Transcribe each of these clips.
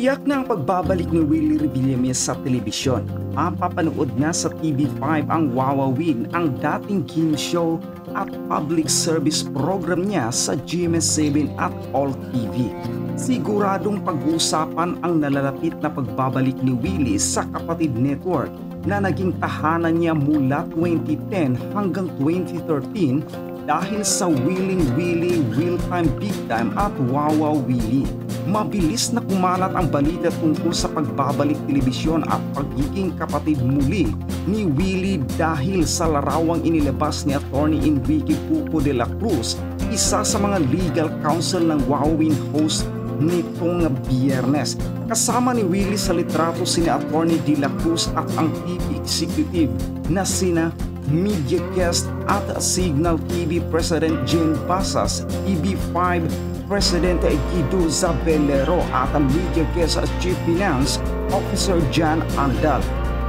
Tiyak na ang pagbabalik ni Willie Revillame sa telebisyon. Mapapanood na sa TV5 ang Wawawin, ang dating game show at public service program niya sa GMS7 at All TV. Siguradong pag-uusapan ang nalalapit na pagbabalik ni Willie sa Kapatid Network na naging tahanan niya mula 2010 hanggang 2013 dahil sa Willing Willie, Real Time Big Time at Wawa Willie. Mabilis na kumalat ang balita tungkol sa pagbabalik telebisyon at pagiging kapatid muli ni Willie dahil sa larawang inilabas ni Atty. Enrique Pupo de la Cruz, isa sa mga legal counsel ng Wawawin host nitong Biyernes. Kasama ni Willie sa litrato sina Atty. De la Cruz at ang TV executive na sina media guest at Signal TV President Jen Pasas, TV5 President Guido Zabelero at ang media guest at Chief Finance Officer Jan Andal.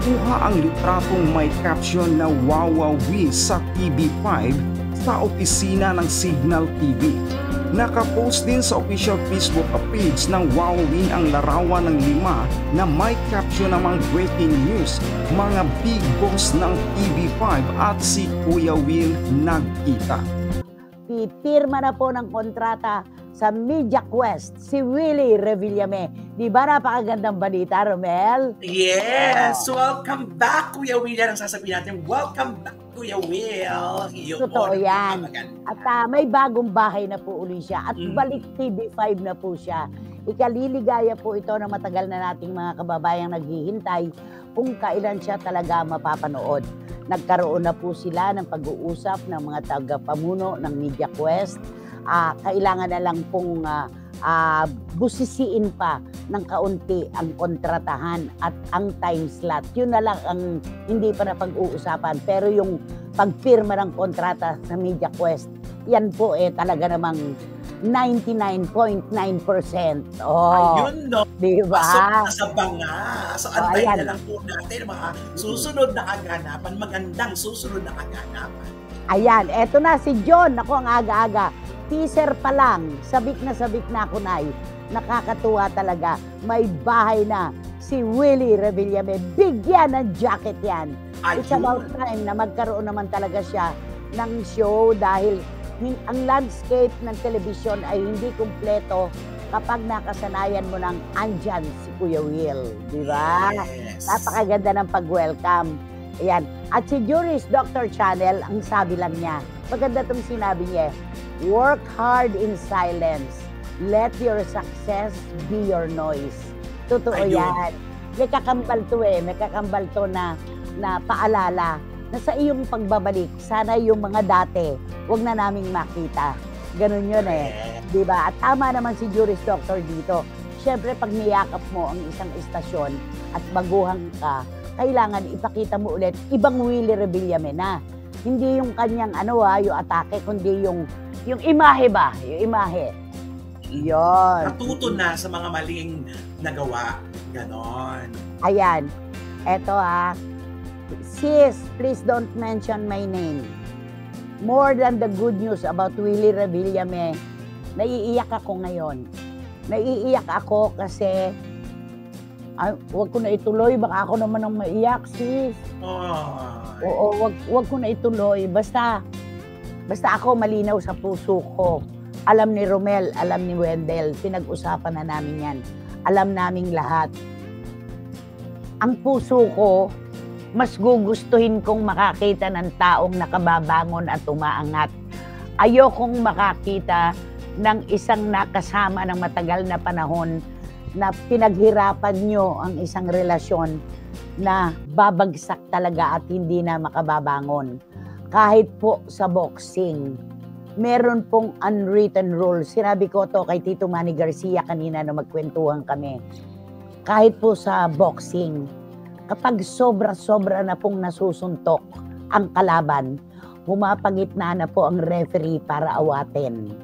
Kuha ang litratong may caption na Wawawi sa TV5 sa opisina ng Signal TV. Nakapost din sa official Facebook page ng Wawawin ang larawan ng 5 na may caption namang breaking news, mga big boss ng TV5 at si Kuya Will nagkita. Pipirma na po ng kontrata sa Media Quest si Willie Revillame. Di ba napakagandang balita, Romel? Yes! Welcome back, Kuya Will. Yan ang sasabihin natin. Welcome back, Kuya Will. Totoo yan. At may bagong bahay na po uli siya. At balik TV5 na po siya. Ikaliligaya po ito na matagal na nating mga kababayang naghihintay kung kailan siya talaga mapapanood. Nagkaroon na po sila ng pag-uusap ng mga tagapamuno ng Media Quest. Kailangan na lang pong busisiin pa ng kaunti ang kontratahan at ang time slot. Yun na lang ang hindi pa na pag-uusapan. Pero yung pagpirma ng kontrata sa Media Quest, yan po talaga namang 99.9%. Oh, ayun, no? Diba? Pasok na sa banga. So, antayin na lang po natin mga susunod na kaganapan. Magandang susunod na kaganapan. Ayan, eto na si John. Ako ang aga-aga. Teaser pa lang. Sabik na ako na. Nakakatuwa talaga. May bahay na si Willie Revillame. Bigyan ng jacket yan. It's about time na magkaroon naman talaga siya ng show dahil ang landscape ng telebisyon ay hindi kumpleto kapag nakasanayan mo ng andyan si Kuya Will. Di ba? Yes. Napakaganda ng pag-welcome. Ayan. At si Juris Dr. Channel, ang sabi lang niya, maganda itong sinabi niya, work hard in silence. Let your success be your noise. Totoo yan. May kakambal to May kakambal to na paalala na sa iyong pagbabalik, sana yung mga dati, wag na naming makita. Ganun yun Diba? At tama naman si Juris Doctor dito. Siyempre, pag niyakap mo ang isang istasyon at baguhan ka, kailangan ipakita mo ulit ibang Willie Revillame na. Hindi yung kanyang yung atake, kundi yung imahe ba? Yung imahe. Yun. Natuto na sa mga maling nagawa. Ganon. Ayan. Eto Sis, please don't mention my name. More than the good news about Willie Revillame, naiiyak ako ngayon. Naiiyak ako kasi wag ko na ituloy, baka ako naman ang maiyak, sis. Oo, wag ko na ituloy. Basta ako malinaw sa puso ko. Alam ni Romel, alam ni Wendell, pinag-usapan na namin yan. Alam naming lahat. Ang puso ko, mas gugustuhin kong makakita ng taong nakababangon at umaangat. Ayokong makakita ng isang nakasama ng matagal na panahon na pinaghirapan nyo ang isang relasyon na babagsak talaga at hindi na makababangon. Kahit po sa boxing, meron pong unwritten rules. Sinabi ko to kay Tito Manny Garcia kanina na magkwentuhan kami. Kahit po sa boxing, kapag sobra-sobra na pong nasusuntok ang kalaban, humapagitna na po ang referee para awatin.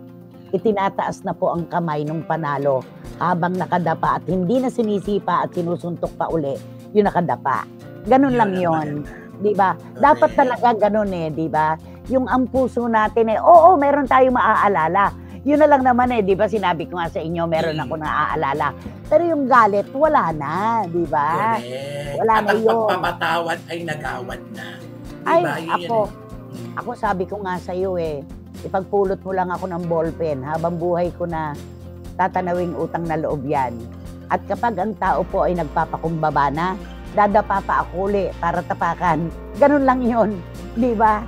Itinataas na po ang kamay ng panalo habang nakadapa at hindi na sinisipa at sinusuntok pa uli yung nakadapa. Ganun lang yon, di ba? Dapat talaga ganun di ba? Yung ang puso natin oo, meron tayong maaalala. Yun na lang naman di ba sinabi ko nga sa inyo, meron ako naaalala. Pero yung galit, wala na, di ba? Correct. Wala At na ang yun. pagpapatawad ay nagawad na. Ay, Diba? Yun ako sabi ko nga sa iyo ipagpulot mo lang ako ng ballpen habang buhay ko na tatanawing utang na loob yan. At kapag ang tao po ay nagpapakumbaba na, dadapa pa ako uli para tapakan. Ganun lang yun, di ba?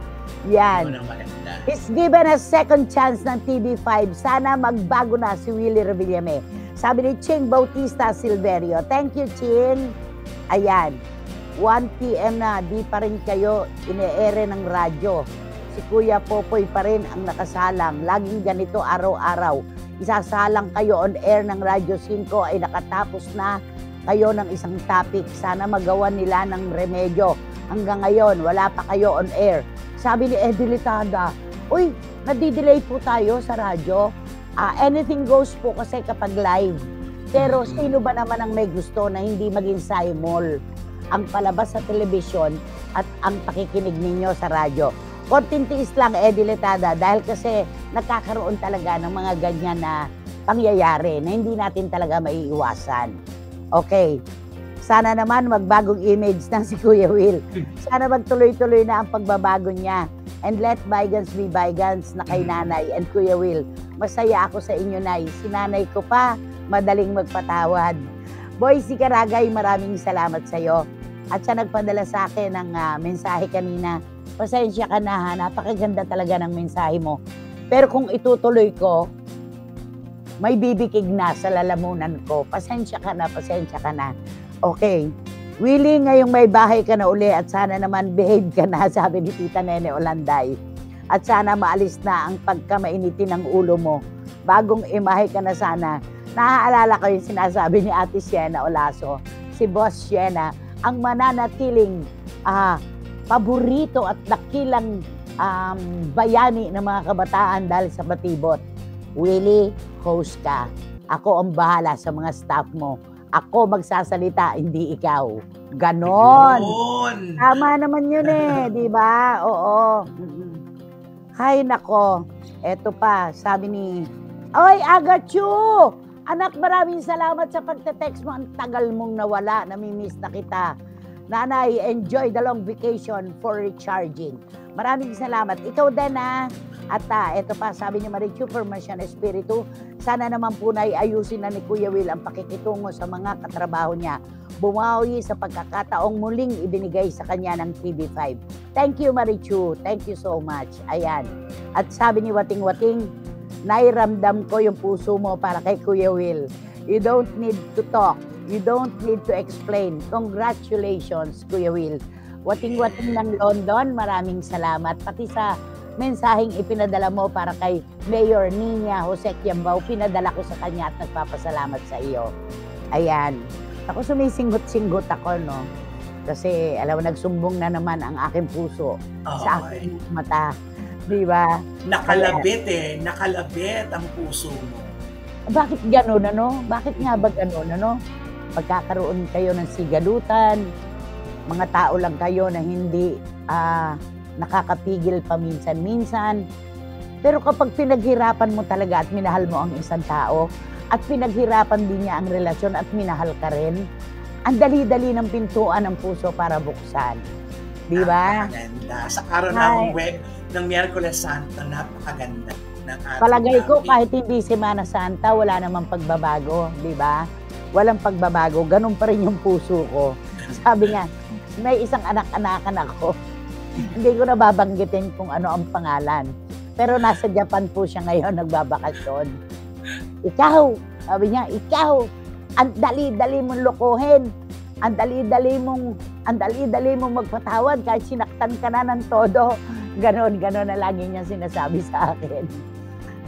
Yan. Yun ang maganda. He's given a second chance ng TV5. Sana magbago na si Willie Revillame. Sabi ni Ching Bautista Silverio. Thank you, Ching. Ayan. 1 p.m. na, di pa rin kayo ine-ere ng radyo. Si Kuya Popoy pa rin ang nakasalang. Laging ganito araw-araw. Isasalang kayo on air ng Radyo 5 ay nakatapos na kayo ng isang topic. Sana magawa nila ng remedyo. Hanggang ngayon, wala pa kayo on air. Sabi ni Eddie Litada, uy, nadidelay po tayo sa radyo. Anything goes po kasi kapag live. Pero sino ba naman ang may gusto na hindi maging simul ang palabas sa telebisyon at ang pakikinig ninyo sa radyo? Konting tiis lang, Eddie Litada, dahil kasi nakakaroon talaga ng mga ganyan na pangyayari na hindi natin talaga maiiwasan. Okay. Sana naman magbagong image ng si Kuya Will. Sana magtuloy-tuloy na ang pagbabago niya. And let bygones be bygones na kay Nanay and Kuya Will. Masaya ako sa inyo, Nay. Si Nanay ko pa, madaling magpatawad. Boy, si Karagay, maraming salamat sa iyo. At siya nagpadala sa akin ng mensahe kanina. Pasensya ka na, ha? Napakaganda talaga ng mensahe mo. Pero kung itutuloy ko, may bibikig na sa lalamunan ko. Pasensya ka na, pasensya ka na. Okay. Willie, ngayong may bahay ka na uli at sana naman behave ka na, sabi ni Tita Nene Olanday. At sana maalis na ang pagkamainitin ng ulo mo. Bagong imahe ka na sana. Naaalala ko yung sinasabi ni Ate Siena Olaso, si Boss Siena, ang mananatiling paborito at dakilang bayani ng mga kabataan dahil sa Batibot. Willie, host ka. Ako ang bahala sa mga staff mo. Ako magsasalita, hindi ikaw. Ganon. Tama naman yun di ba? Oo. Hay nako. Eto pa, sabi ni, oy, Agachu! Anak, maraming salamat sa pagte-text mo. Ang tagal mong nawala. Namimiss na kita. Nanay, enjoy the long vacation for recharging. Maraming salamat. Ikaw din At eto pa, sabi ni Marichu, Formasyon Espiritu, sana naman po na ayusin na ni Kuya Will ang pakikitungo sa mga katrabaho niya. Bumawi sa pagkakataong muling ibinigay sa kanya ng TV5. Thank you, Marichu. Thank you so much. Ayan. At sabi ni Wating Wating, nairamdam ko yung puso mo para kay Kuya Will. You don't need to talk. You don't need to explain. Congratulations, Kuya Will. Wating-wating ng London, maraming salamat. Pati sa mensaheng ipinadala mo para kay Mayor Nina Jose Quiambao, pinadala ko sa kanya at nagpapasalamat sa iyo. Ayan. Ako sumisinggot-singgot ako, no? Kasi, alam mo, nagsumbong na naman ang aking puso sa aking mata. Di ba? Nakalabit nakalabit ang puso mo. Bakit gano'n, Bakit nga ba gano'n, Pagkakaroon kayo ng sigalutan, mga tao lang kayo na hindi nakakapigil paminsan-minsan. Pero kapag pinaghirapan mo talaga at minahal mo ang isang tao, at pinaghirapan din niya ang relasyon at minahal ka rin, ang dali-dali ng pintuan ng puso para buksan. Di ba? Napakaganda. Sa araw ng Miyerkules Santo, napakaganda. Palagay ko kahit hindi Semana Santa, wala namang pagbabago. Di ba? Walang pagbabago. Ganun pa rin yung puso ko. Sabi nga, may isang anak-anakan ako. Hindi ko na babanggitin kung ano ang pangalan. Pero nasa Japan po siya ngayon, nagbabakasyon. Ikaw, sabi niya, ikaw, ang dali-dali mong lokohin. Ang dali-dali mong magpatawad kahit sinaktan ka na ng todo. Ganon na lagi niya sinasabi sa akin.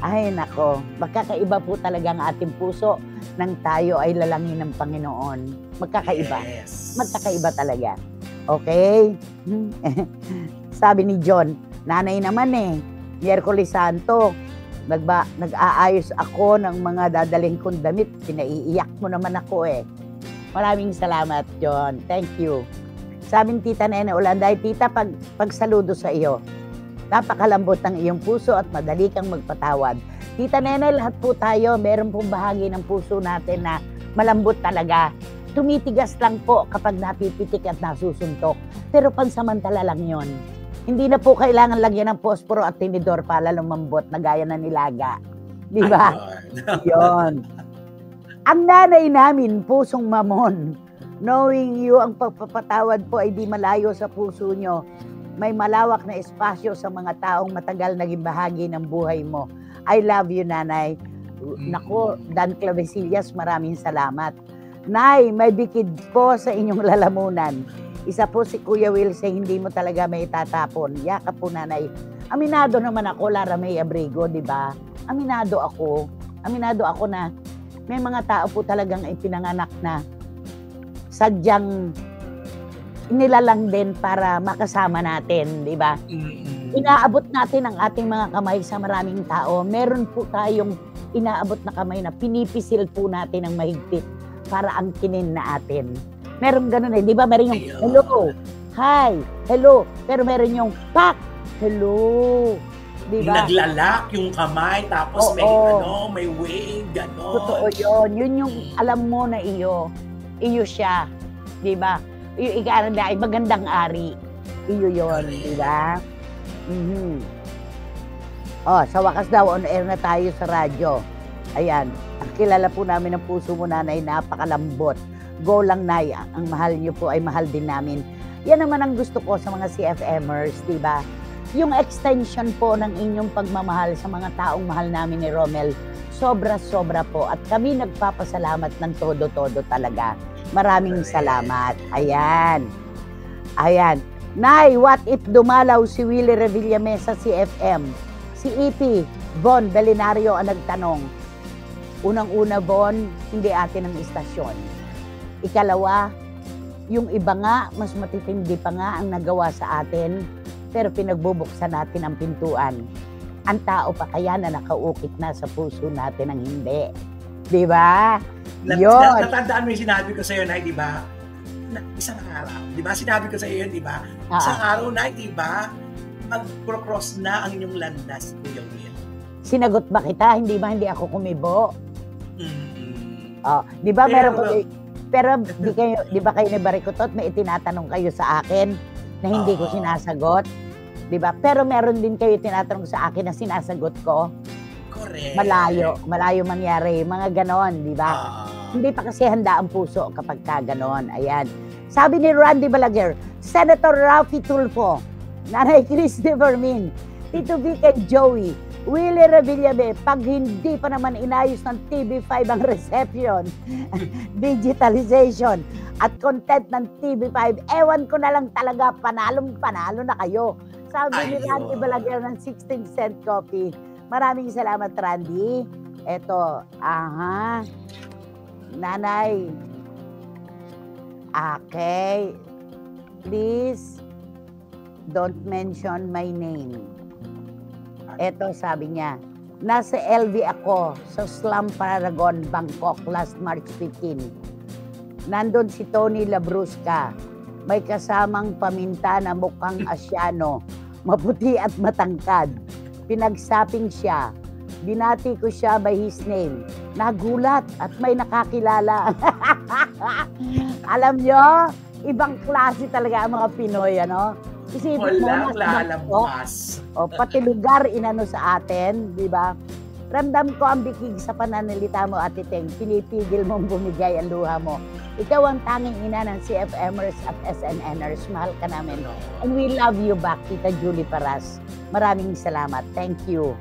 Ay nako, magkakaiba po talaga ang ating puso nang tayo ay lalangin ng Panginoon. Magkakaiba. Yes. Magkakaiba talaga. Okay? Sabi ni John, nanay naman Miyerkules Santo, nag-aayos ako ng mga dadaling kong damit. Pinaiiyak mo naman ako Maraming salamat, John. Thank you. Sabi ni Tita Nene Olanday, Tita, pagsaludo sa iyo. Napakalambot ng iyong puso at madali kang magpatawad. Tita Nene, lahat po tayo, meron pong bahagi ng puso natin na malambot talaga. Tumitigas lang po kapag napipitik at nasusuntok. Pero pansamantala lang yon. Hindi na po kailangan lagyan ng posporo at tinidor para lumambot na gaya na nilaga. Di ba? Yon. Ang nanay namin, pusong mamon. Knowing you, ang pagpapatawad po ay di malayo sa puso nyo. May malawak na espasyo sa mga taong matagal naging bahagi ng buhay mo. I love you, Nanay. Nako, Dan Clavesillas, maraming salamat. Nay, may bikid po sa inyong lalamunan. Isa po si Kuya Will sa hindi mo talaga may tatapon. Yakap po, Nanay. Aminado naman ako, Lara May Abrigo, di ba? Aminado ako na may mga tao po talagang ipinanganak na sadyang nilalang din para makasama natin, di ba? Inaabot natin ang ating mga kamay sa maraming tao. Meron po tayong inaabot na kamay na pinipisil po natin ng mahigpit para angkinin na atin. Meron ganun di ba? Meron yung hello, hi, hello. Pero meron yung pak, hello. Di ba? Naglalak yung kamay, tapos may wave, gano'n. Totoo yun. Yun yung alam mo na iyo siya. Di ba? Yung ay magandang ari. Iyo yun, di ba? Sa wakas daw, on air na tayo sa radyo. Ayan, ang kilala po namin ng puso mo, Nanay, napakalambot. Go lang, Nay. Ang mahal niyo po ay mahal din namin. Yan naman ang gusto ko sa mga CFMers, di ba? Yung extension po ng inyong pagmamahal sa mga taong mahal namin ni Romel, sobra-sobra po. At kami nagpapasalamat ng todo-todo talaga. Maraming salamat. Ayan. Nay, what if dumalaw si Willie Revillame sa CFM? Si EP, Bon Belinario ang nagtanong. Unang-una, Bon, hindi atin ang istasyon. Ikalawa, yung iba nga, mas matitindi pa nga ang nagawa sa atin, pero pinagbubuksan natin ang pintuan. Ang tao pa kaya na nakaukit na sa puso natin ang hindi. Di ba? Yun. Natandaan mo yung sinabi ko sa'yo, Nay, di ba? Isang araw, di ba? Sinabi ko sa iyo, di ba? Isang araw na, di ba? Mag-cross na ang inyong landas, Kuya Will. Sinagot ba kita? Hindi ba hindi ako kumibo? Di ba meron ko, pero di ba kayo ni Barikutot, may itinatanong kayo sa akin na hindi ko sinasagot? Di ba? Pero meron din kayo tinatanong sa akin na sinasagot ko. Correct. Malayo mangyari, mga ganon, di ba? Hindi pa kasi handa ang puso kapag ka ganon. Ayan. Sabi ni Randy Balaguer, Senator Raffy Tulfo, Nanay Christopher Min, Tito Vic and Joey, Willie Revillame, pag hindi pa naman inayos ng TV5 ang reception, digitalization, at content ng TV5, ewan ko na lang talaga, panalo na kayo. Sabi ni Randy Balaguer ng 16 cent coffee. Maraming salamat, Randy. Eto, Nanay. Okay. Please, don't mention my name. Eto, sabi niya, nasa LV ako sa Slum Paragon, Bangkok, last March 15. Nandun si Tony Labrusca. May kasamang paminta na mukhang Asyano, maputi at matangkad. Pinagsaping siya. Binati ko siya by his name. Nagulat at may nakakilala. Alam nyo, ibang klase talaga ang mga Pinoy, ano? Isipin mo, lalabas. Pati lugar inano sa atin, di ba? Ramdam ko ang bikig sa pananalita mo, Ate Teng. Pinipigil mong bumigay ang luha mo. Ikaw ang tanging ina ng CFMers at SNNers. Mahal ka namin. And we love you back, Tita Julie Paras. Maraming salamat. Thank you.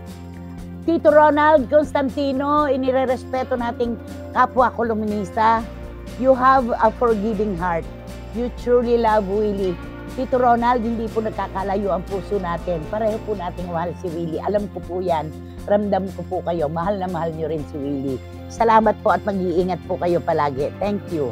Tito Ronald Constantino, inirerespeto nating kapwa kolumnista. You have a forgiving heart. You truly love Willie. Tito Ronald, hindi po nagkakalayo ang puso natin. Pareho po nating mahal si Willie. Alam ko po yan. Ramdam ko po kayo. Mahal na mahal nyo rin si Willie. Salamat po at mag-iingat po kayo palagi. Thank you.